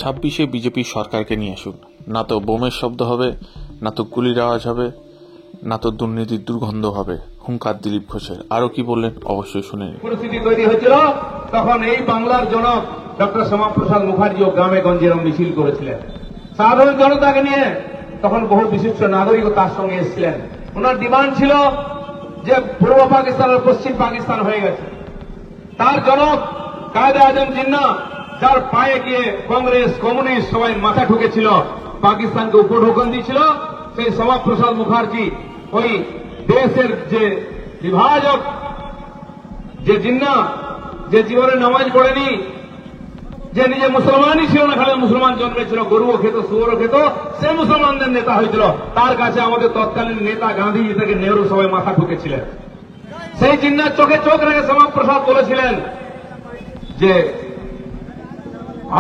26-এ BJP সরকারকে নিয়ে আসুন, না তো বোমের শব্দ হবে, না তো গুলির আওয়াজ হবে, না তো দুর্নীতির দুর্গন্ধ হবে। হুঙ্কার দিলীপ ঘোষের। আরো কি বললেন অবশ্যই শুনে নিন। পরিস্থিতি তৈরি হয়েছিল তখন এই বাংলার জনক ডক্টর শ্যামাপ্রসাদ মুখার্জিও গ্রামে গঞ্জে মিছিল করেছিলেন সাধারণ জনতাকে নিয়ে। তখন বহু বিশিষ্ট নাগরিকও তার সঙ্গে এসেছিলেন। ওনার ডিমান্ড ছিল যে পূর্ব পাকিস্তান আর পশ্চিম পাকিস্তান হয়ে গেছে। তার জনক কায়েদে আজম জিন্নাহ, যার পায়ে গিয়ে কংগ্রেস কমিউনিস্ট সবাই মাথা ঠুকেছিল, পাকিস্তানকে উপঢৌকন দিয়েছিল, সেই শ্যামাপ্রসাদ মুখার্জি ওই দেশের যে বিভাজক, যে জিন্নাহ, যে জীবনে নামাজ পড়েনি, যে নিজে মুসলমানই ছিল না, খালি মুসলমান জন্মেছিল, গরুও খেত শুয়োরও খেত, সে মুসলমানদের নেতা হয়েছিল। তার কাছে আমাদের তৎকালীন নেতা গান্ধীজি থেকে নেহরু সবাই মাথা ঠুকেছিলেন। সেই জিন্নাহ চোখে চোখ রেখে শ্যামাপ্রসাদ বলেছিলেন যে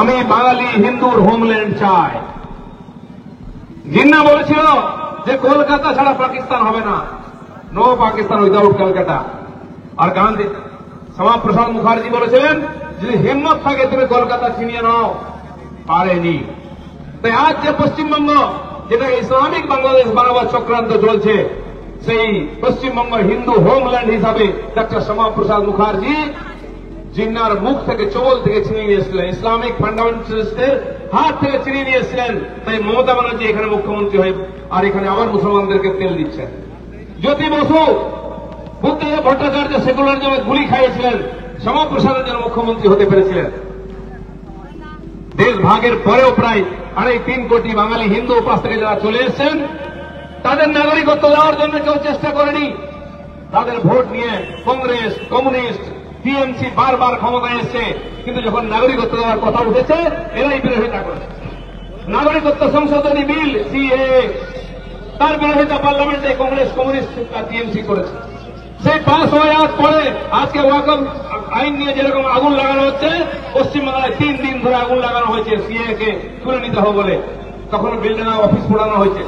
আমি বাঙালি হিন্দুর হোমল্যান্ড চাই। জিন্নাহ বলেছিল যে কলকাতা ছাড়া পাকিস্তান হবে না, নো পাকিস্তান উইদাউট কলকাতা। আর গান্ধী শ্যামাপ্রসাদ মুখার্জি বলেছিলেন যদি হিম্মত থাকে তুমি কলকাতা ছিনিয়ে নাও, পারেনি। তাই আজ যে পশ্চিমবঙ্গ, যেটা ইসলামিক বাংলাদেশ বানাবার চক্রান্ত চলছে, সেই পশ্চিমবঙ্গ হিন্দু হোমল্যান্ড হিসাবে ডক্টর শ্যামাপ্রসাদ মুখার্জি জিন্নাহর মুখ থেকে, চোবল থেকে ছিনিয়ে নিয়েছিলেন, ইসলামিক ফান্ডামেন্টালিস্টদের হাত থেকে ছিনিয়ে নিয়েছিলেন। তাই মমতা ব্যানার্জি এখানে মুখ্যমন্ত্রী হয়ে আর এখানে আবার মুসলমানদেরকে তেল দিচ্ছেন। জ্যোতি বসু, বুদ্ধদেব ভট্টাচার্য সেকুলারিজমে গুলি খাইয়েছিলেন, শ্যামাপ্রসাদের জন্য মুখ্যমন্ত্রী হতে পেরেছিলেন। দেশ ভাগের পরেও প্রায় 3.5 কোটি বাঙালি হিন্দু উপাস থেকে যারা চলে এসেছেন, তাদের নাগরিকত্ব দেওয়ার জন্য কেউ চেষ্টা করেনি। তাদের ভোট নিয়ে কংগ্রেস, কমিউনিস্ট, টিএমসি বারবার ক্ষমতায় এসছে, কিন্তু যখন নাগরিকত্ব দেওয়ার কথা উঠেছে এরাই বিরোধিতা করেছে। নাগরিকত্ব সংশোধনী বিল সিএএ, তার বিরোধিতা পার্লামেন্টে কংগ্রেস, কমিউনিস্ট আর টিএমসি করেছে। সেই পাস হয়ে যাওয়ার পরে আজকে ওয়াকফ আইন নিয়ে যেরকম আগুন লাগানো হচ্ছে, পশ্চিমবাংলায় 3 দিন ধরে আগুন লাগানো হয়েছে সিএএ কে তুলে নিতে হবে বলে। তখন বিল্ডিং অফিস পোড়ানো হয়েছে,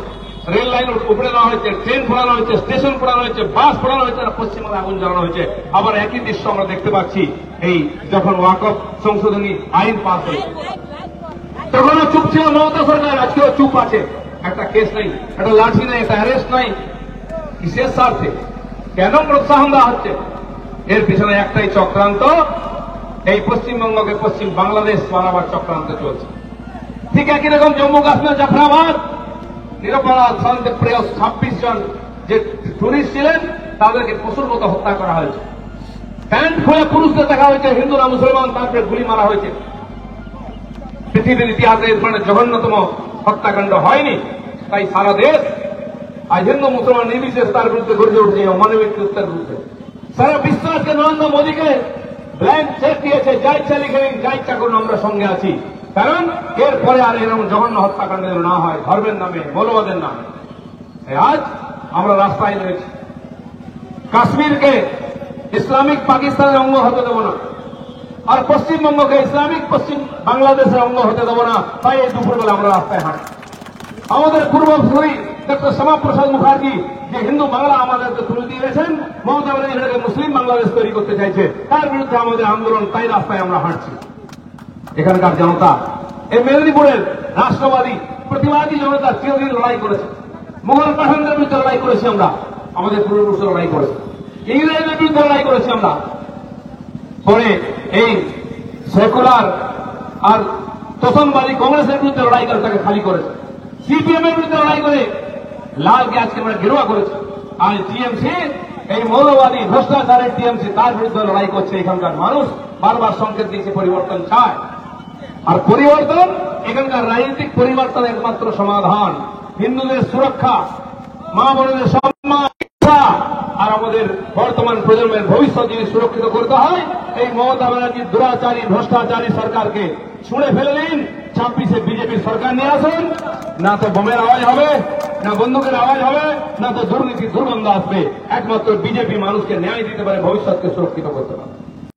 রেল লাইন উপড়ে দেওয়া হয়েছে, ট্রেন পোড়ানো হয়েছে, স্টেশন পোড়ানো হয়েছে, বাস পোড়ানো হয়েছে, আর পশ্চিমবঙ্গে আগুন জ্বালানো হয়েছে। আবার একই দৃশ্য আমরা দেখতে পাচ্ছি এই যখন ওয়াকফ সংশোধনী আইন পাস হয়েছে। তখনও চুপ ছিল মমতা সরকার, আজকেও চুপ আছে। একটা কেস নেই, একটা লাঠি নেই, একটা অ্যারেস্ট নাই। কিসের স্বার্থে, কেন প্রোৎসাহন দেওয়া হচ্ছে? এর পিছনে একটাই চক্রান্ত, এই পশ্চিমবঙ্গকে পশ্চিম বাংলাদেশ বানাবার চক্রান্ত চলছে। ঠিক একই রকম জম্মু কাশ্মীর জাফরাবাদ নিরপরাধ শান্তিপ্রিয় 26 জন যে টুরিস্ট ছিলেন তাদেরকে পশুর মতো হত্যা করা হয়েছে। প্যান্ট খুলে পুরুষদের দেখা হয়েছে, হিন্দুরা মুসলমান, তারপরে গুলি মারা হয়েছে। পৃথিবীর ইতিহাসে এর মানে জঘন্যতম হত্যাকাণ্ড হয়নি। তাই সারা দেশ আজ হিন্দু মুসলমান নির্বিশেষ তার বিরুদ্ধে গর্জে উঠছে, অমানবিক কৃত্যের বিরুদ্ধে। সারা বিশ্ব আজকে নরেন্দ্র মোদীকে ব্ল্যাঙ্ক চেক দিয়েছে, যা ইচ্ছা লিখে নিন, যা ইচ্ছা করুন, আমরা সঙ্গে আছি। কারণ এরপরে আর এরকম জঘন্য হত্যাকাণ্ড যেন না হয় ধর্মের নামে, মৌলবাদের নামে। আজ আমরা রাস্তায় রয়েছি। কাশ্মীরকে ইসলামিক পাকিস্তানের অঙ্গ হতে দেব না, আর পশ্চিমবঙ্গকে ইসলামিক পশ্চিম বাংলাদেশের অঙ্গ হতে দেব না। তাই এই দুপুরবেলা আমরা রাস্তায় হাঁটি। আমাদের পূর্বসূরি ডক্টর শ্যামাপ্রসাদ মুখার্জি যে হিন্দু বাংলা আমাদেরকে তুলে দিয়েছেন, মমতা ব্যানার্জি এটাকে মুসলিম বাংলাদেশ তৈরি করতে চাইছে, তার বিরুদ্ধে আমাদের আন্দোলন। তাই রাস্তায় আমরা হাঁটছি। এখানকার জনতা, এই মেদিনীপুরের রাষ্ট্রবাদী প্রতিবাদী জনতা চিরদিন লড়াই করেছে। মুঘল পাঠানদের বিরুদ্ধে লড়াই করেছি আমরা, আমাদের পূর্বপুরুষরা লড়াই করেছে। ইংরেজদের বিরুদ্ধে লড়াই করেছি আমরা। পরে এই সেকুলার আর তোষণবাদী কংগ্রেসের বিরুদ্ধে লড়াই করে তাকে খালি করেছে। সিপিএম এর বিরুদ্ধে লড়াই করে লালকে আজকে আমরা গেরুয়া করেছি। আর টিএমসি, এই মৌলবাদী ভ্রষ্টাচারের টিএমসি, তার বিরুদ্ধে লড়াই করছে। এখানকার মানুষ বারবার সংকেত দিয়েছে পরিবর্তন চায়। আর পরিবর্তন, এখানকার রাজনৈতিক পরিবর্তন একমাত্র সমাধান। হিন্দুদের সুরক্ষা, মা বোনদের সম্মান আর আমাদের বর্তমান প্রজন্মের ভবিষ্যৎ যদি সুরক্ষিত করতে হয়, এই মমতা ব্যানার্জির দুরাচারী ভ্রষ্টাচারী সরকারকে ছুঁড়ে ফেলে দিন। 26-এ বিজেপির সরকার নিয়ে আসুন, না তো বোমের আওয়াজ হবে, না বন্দুকের আওয়াজ হবে, না তো দুর্নীতি দুর্গন্ধ আসবে। একমাত্র বিজেপি মানুষকে ন্যায় দিতে পারে, ভবিষ্যৎকে সুরক্ষিত করতে পারে।